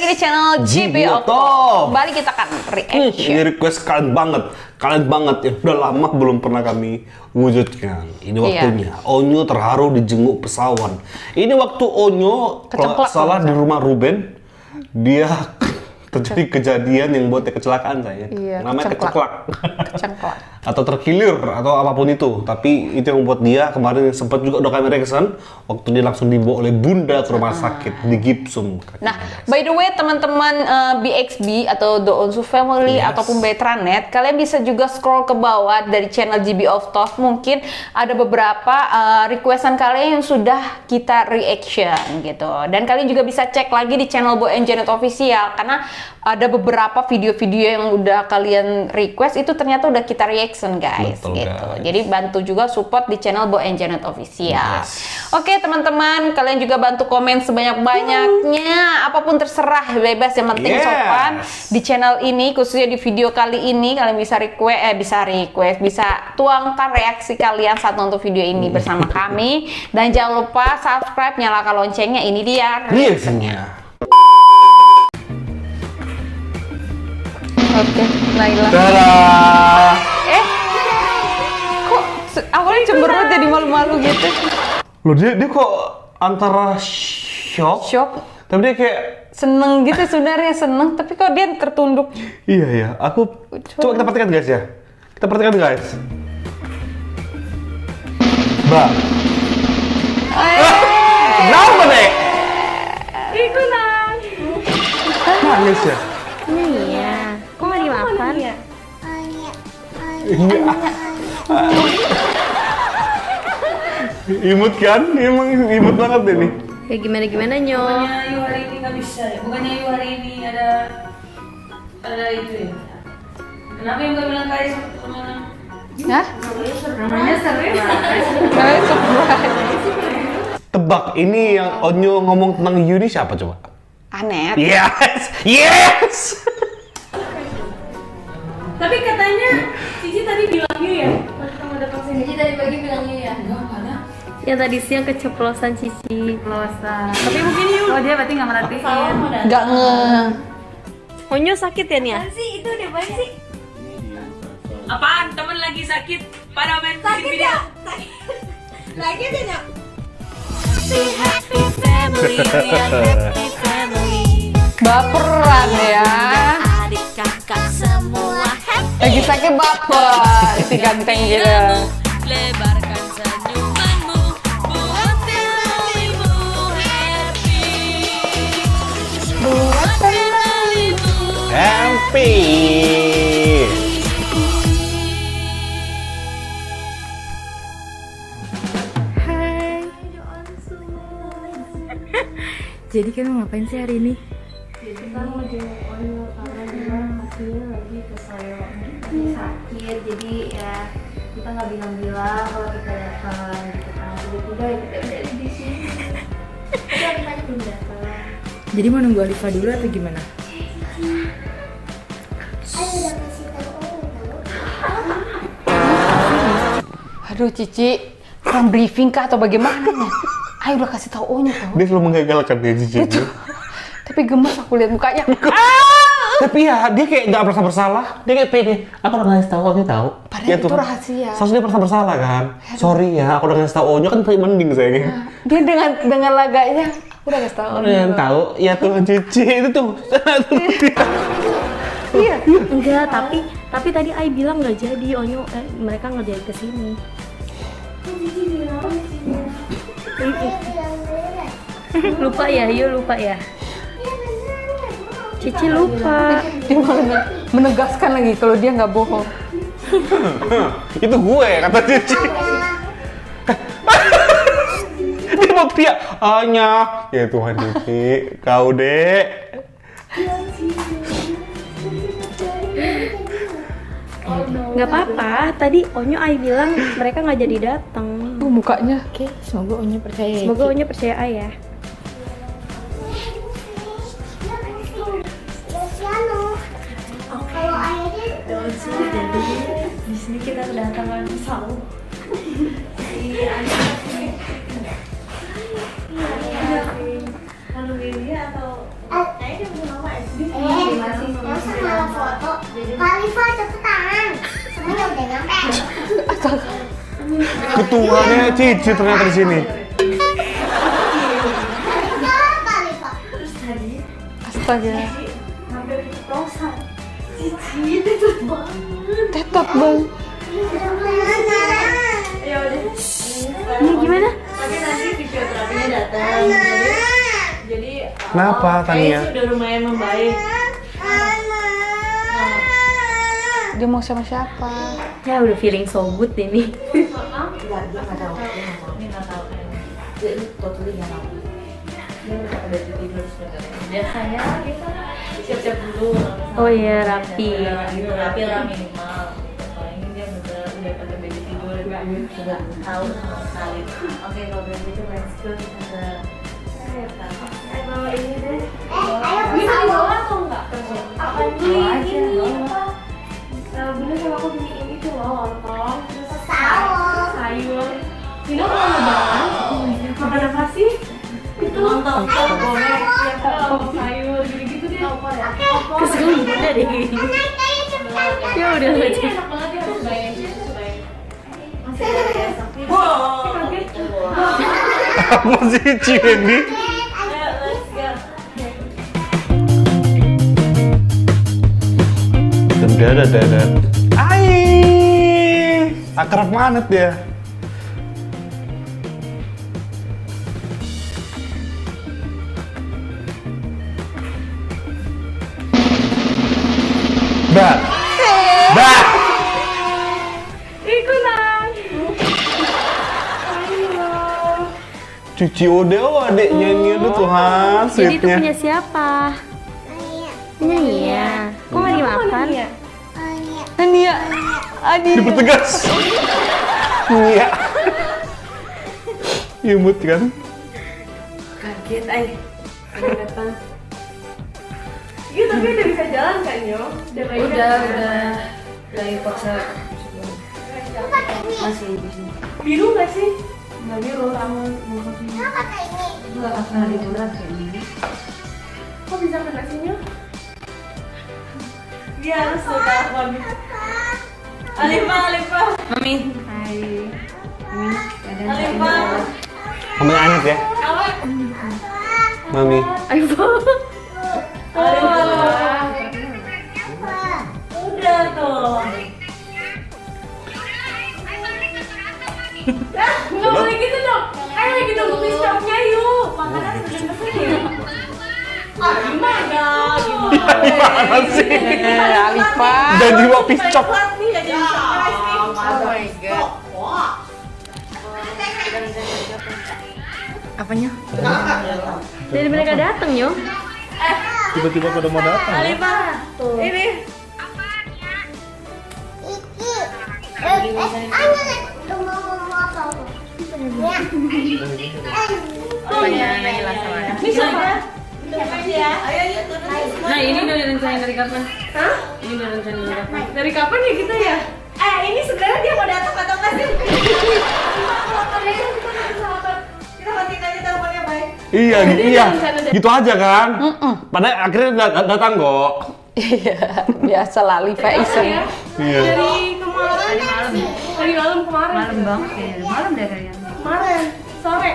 lagi di channel GB Auto. Kembali kita akan reaction. Ini request kalian banget yang udah lama belum pernah kami wujudkan. Ini waktunya. Onyo terharu dijenguk pesawat. Ini waktu Onyo kalau nggak salah di rumah Ruben, dia terjadi kejadian yang buat dia kecelakaan saya. Iya, namanya keceklak. Atau terkilir atau apapun itu. Tapi itu yang membuat dia kemarin sempat juga udah kami reaction waktu dia langsung dibawa oleh bunda ke rumah sakit di Gipsum. Nah, by the way teman-teman BXB atau The Onsu Family ataupun Betranet, kalian bisa juga scroll ke bawah dari channel GB of Talk. Mungkin ada beberapa requestan kalian yang sudah kita reaction gitu. Dan kalian juga bisa cek lagi di channel Boy and Janet Official karena ada beberapa video-video yang udah kalian request itu ternyata udah kita reaction guys. Betul, gitu. guys. Jadi bantu juga support di channel Boy and Janet Official. Oke teman-teman, kalian juga bantu komen sebanyak-banyaknya, apapun terserah, bebas yang penting sopan di channel ini, khususnya di video kali ini kalian bisa bisa tuangkan reaksi kalian saat nonton video ini bersama kami, dan jangan lupa subscribe, nyalakan loncengnya. Ini dia reaksinya. Oke, Laila. Dadah. Kok awalnya cemberut jadi malu-malu gitu? Loh dia kok antara shock, tapi dia kayak seneng gitu sebenarnya, seneng, tapi kok dia tertunduk. Iya, aku coba kita perhatikan guys ya. Kita perhatikan guys. Mbak. Kenapa deh? Ikutan. Nangis ya? Iya. Kok nggak dimakan? Iya. Imut kan? Emang imut banget deh nih. Ya gimana Nyo? Bukannya Ayu hari ini nggak bisa ya? Bukannya Ayu hari ini ada itu ya? Kenapa yang nggak bilang Kais kemana? Hah? Namanya serius. Tebak, ini yang Onyo ngomong tentang Yuni siapa coba? Anet. Yes! Tapi katanya Cici tadi bilang Yu ya? Pas kamu datang sini. Cici tadi pagi bilang iya. Enggak ada. Yang tadi siang keceplosan Cici. Keceplosan. Tapi mungkin Yu. Oh dia berarti nggak merhatiin. Nggak Onyo sakit ya Nia? Sih itu udah banyak sih. Apaan? Temen lagi sakit pada main Sakit video. ya? Lagi aja Nyok. baperan ya. Adik kakak semua happy. Lagi sakit baper si ganteng gitu. Lebarkan senyumanmu buat family-mu happy. Buat family-mu Happy. Hai. Jadi kan mau ngapain sih hari ini? Kita mau jenguk Onyo karena dia hasilnya lagi keselio, lagi sakit. Jadi ya kita nggak bilang-bilang kalau kita datang gitu kan. Tiba-tiba ya kita udah di sini. Tapi Alifanya belum datang. Jadi mau nunggu Alifa dulu atau gimana? Aduh Cici, kurang briefing kah atau bagaimana nih? Ayo udah kasih tahu Onyo tau. Dia selalu menggagalkan dia Cici. Tapi gemes aku lihat mukanya. Tapi ya dia kayak nggak merasa bersalah. Dia kayak pede. Aku udah ngasih tahu, Onyo tahu. Padahal Ya itu tuh. rahasia. Seharusnya dia merasa bersalah kan. Sorry ya, aku udah ngasih tahu Onyo kan paling mending sayangnya. Dia dengan laganya udah kasih tahu. Udah yang tahu, ya Tuhan Cici itu tuh. Iya. Enggak, tapi tadi Ai bilang nggak jadi Onyo mereka nggak jadi kesini. Lupa ya, yuk lupa ya. Cici lupa. Dia malah menegaskan lagi kalau dia nggak bohong. Itu gue kata Cici. Dia mau teriak, hanya ya Tuhan Cici, kau dek. Nggak apa-apa. Tadi Onyo Ai bilang mereka nggak jadi datang. Mukanya. Oke, semoga Onyo percaya. Semoga Onyo percaya Ai ya. Kalau ayahnya Jadi di sini kita kedatangan Saul. Kalau dia atau kayaknya dia belum Masa malah foto? Khalifah tepuk tangan. Semuanya udah nyampe. Ketuanya Cici ternyata di sini. Khalifah. Terus tadi Astaga. hampir keceplosan. Cici tetot banget. Tetot bang. Ya udah. Ini gimana? Tapi nanti fisioterapinya datang. Jadi Kenapa, Tania? sudah lumayan membaik. Dia mau sama siapa? Ya udah feeling so good ini. Biasanya kita siap-siap dulu. Oh iya, rapi. Rapi lah minimal. Paling dia udah pada baby tidur, nggak tahu sama sekali. Oke, kalau begitu let's go kita ke ini deh. Bisa bawa atau enggak? Apa ini? Bunda sama aku beli ini tuh loh, lontong, terus sayur. Bunda mau lebaran? Makan apa sih? Itu lontong, goreng, sayur, gitu-gitu deh. Kesel Bunda deh. Ya udah aja. Enak banget ya, harus bayangin. Masih ada biasa. Kaget. Apa sih Cici? Dadat. Ai, akrab banget ya. Bah. Ikutan. Cuci odeo adeknya ini, aduh Tuhan, Jadi itu sweetnya. punya siapa? Punya Nia. Kok nggak dimakan? Ania. Adi. Dipertegas. Iya. Imut kan? Kaget, ay. Ada datang. Gitu, tapi udah bisa jalan kan, Yo? Udah lagi paksa. Masih di sini. Biru nggak sih? Nggak biru, kamu mau ke sini. Nggak karena liburan kayaknya. Kok bisa kena sinyo? Dia harus telepon. Alifah. Mami. Hai. Alifah. Kamu anak ya? Mami. Alifah. Udah tuh. Nggak boleh gitu dong. Ayo lagi nunggu piscoknya yuk. Makanan sudah selesai. Gimana? Gimana sih? Alifah. Jadi mau piscok. Nih, jadi surprise nih. Oh my god. Apanya? Jadi mereka datang yo. Tiba-tiba pada mau datang. Alifah. Ini. Ini siapa? Nah, ini udah direncanain dari kapan? Hah? Ini udah rencanain dari kapan? Dari kapan ya kita ya? Ini sebenarnya dia mau datang atau enggak sih? Kita matiin aja teleponnya, baik. Iya, Jadi iya. rencana dari- Gitu aja kan? Padahal akhirnya datang kok. Iya, biasa lah Alifah iseng. Iya. Dari kemarin. Dari malam kemarin. Malam banget kayaknya. Malam deh kayaknya. Kemarin. Sore.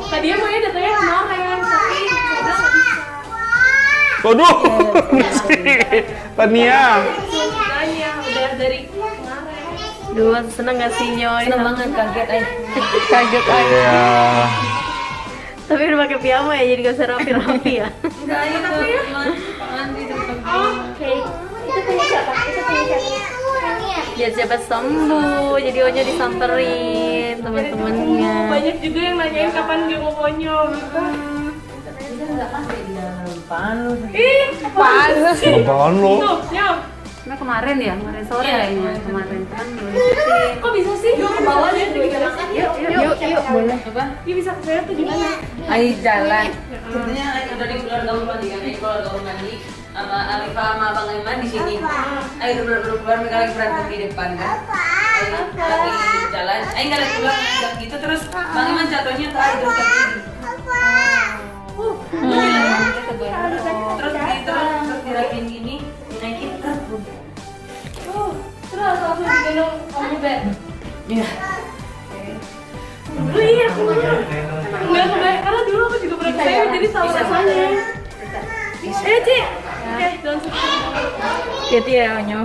Tadinya maunya datangnya kemarin, tapi udah nggak bisa. Waduh, Rizky, Tania. Makanya udah dari kemarin. Duh, seneng gak sih Nyoy? Seneng banget, kaget aja. Kaget aja. Iya. Tapi udah pakai piyama ya, jadi gak usah rapi-rapi ya. Enggak, itu mandi tetap. Oke. Itu punya siapa? Biar cepat sembuh, jadi Onyo disamperin teman-temannya. Banyak juga yang nanyain kapan dia mau Onyo. Ih, Panas. Apaan lo? tuh, Nyo. Nah, kemarin ya, kemarin sore kayaknya. Kemarin kan Kok bisa sih? Yuk ke bawah deh, bisa makan. Yuk, boleh. apa? Dia bisa ke sana tuh gimana? Ayo jalan. Sebenarnya udah di keluarga mandi kan, di keluarga mandi. Sama Alifah sama Abang Iman di sini. Ayo udah keluar, mereka lagi berantem di depan kan. Ayo lagi jalan. Ayo nggak lagi keluar, nggak gitu terus. Bang Iman jatuhnya tuh ayo terus kayak gini. Terus Bet. Iya. Oh iya, aku nggak kebayang karena dulu aku juga pernah kebayang jadi tahu rasanya. Ci. Oke, jangan. Hati-hati ya Onyo.